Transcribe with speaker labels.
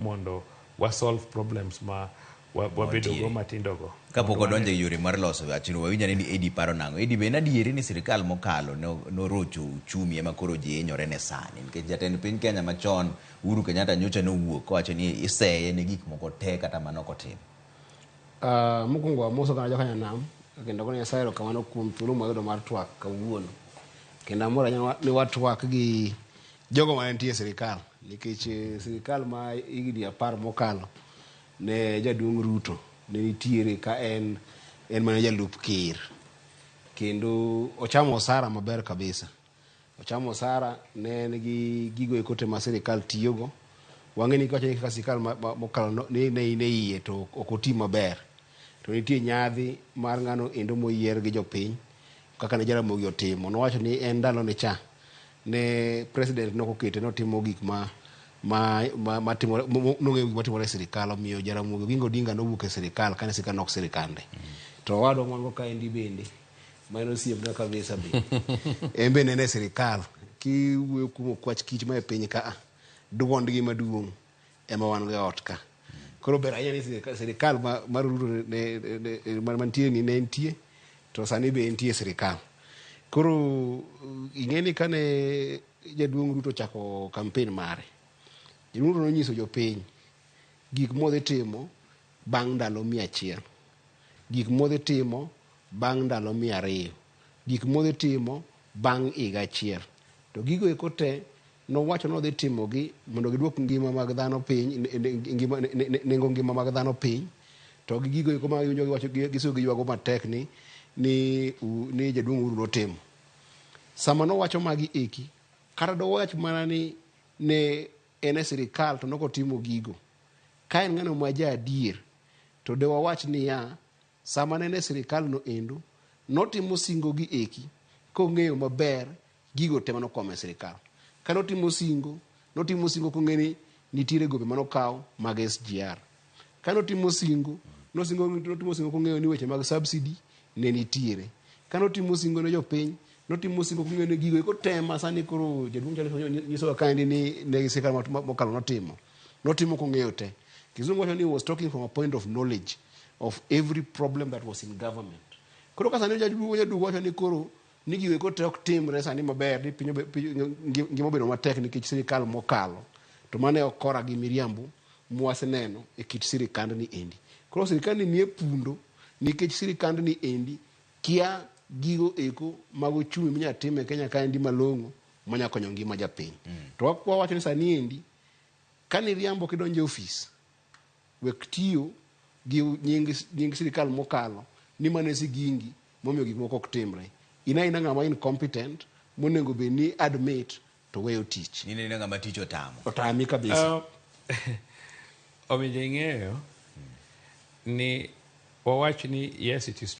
Speaker 1: mondo wa solve problems ma wabedo go matindo go.
Speaker 2: Kapok odonjo yore mar loso achiro wawinja ni Eddy paro nango. Eddy be nadieri ni sirikal mokalo no rocho uchumi ema koro ji hinyore ne sani nikech jatend piny Kenya machon Uhuru Kenyatta nyocha nowuok kowacho ni iseye ne gik moko te kata manok otim.
Speaker 3: Mokwongo amoso kana joka nyanam kendo kone Nyasaye kamano kuom thuolo mwayudo mar twak kawuono. Kendo amor ahinya ni watwak gi jogo ma nitie e sirikal nikech sirikal ma higni 10 mokalo ne jaduong' Ruto ne nitiere ka en mana jalup ker kendo ochamo osara maber kabisa. Ochamo osara ne en gi gigo ekote ma sirikal tiyogo. Wang'eni ka sirikal mokalo ne iye to ok oti maber. To nitie nyadhi mar ng'ano endo moyier gi jopiny kaka ne Ramogi otimo. Nowacho ni en ndalo ne cha ne president nokokete notimo gik nong'eyo gik matimore e sirikal. Omiyo Jaramogi Oginga Odinga nowuok e sirikal kane sirikal nok sirikande. To wadwa mwango ka endi bende mano siepna kabisa be en bende ne sirikal kiwuoyo kuom okwach kich ma e piny ka duondgi maduong' ema wan go ot ka. Koro ber ahinya ni sirikal mar Ruto mantie ni ne nitie to sani be nitie sirikal. Koro ing'eni kane jaduong' Ruto chako kampen mare, jaduong' Ruto nonyiso jopiny gik modhi timo bang' ndalo 100, gik modhi timo bang' ndalo 200, gik modhi timo bang' higa achiel. To gigo eko te nowacho ni odhi timogi mondo giduok ngima mag dhano piny, nengo ngima mag dhano piny. To gigo eko ma giwacho giso giywago matek ni jaduong' Uhuru notimo. Sama nowacho magi eki, kata dowach mana ni ne en e sirikal to nokotimo gigo. Ka en ng'ano ma ja adier to de wawach niya, sama ne en e sirikal no endo notimo singo gi eki kong'eyo maber gigo te manokwamo e sirikal. Ka notimo singo kong'eyo ni nitiere gope manokaw mag SGR. Ka notimo singo kong'eyo ni weche mag subsidy ne nitiere. Ka notimo singo ne jopiny, notimo singo kong'eyo ni gigo eko tema sani koro jaduong' chalo nyiso ka endi ni ne sirikal mokalo notimo kong'eyo te. Kizungu wacho ni he was talking from a point of knowledge of every problem that was in government. Koro ka sani jaduong' wacho ni koro ni gigo eko te ok timre sani maber ni piny ngima obedo matek nikech sirikal mokalo, to mane ok kora gi miriambo mwaseneno e kit sirikand ni endi. Koro sirikand ni e pundo nikech sirikand ni endi kia gigo eko mag ochumi minya tim e Kenya ka endi malong'o manya konyo ngima japiny. To wawacho ni sani endi kani riambo kidonjo e ofis wek tiyo gi nying sirikal mokalo ni mane sigingi momiyo gik moko ok timre. Ina ng'ama incompetent monego be ni admit to weyo tich.
Speaker 2: Ina ng'ama tich otamo.
Speaker 3: Otami kabisa.
Speaker 1: Omiyo ing'eyo ni wawach ni yes it is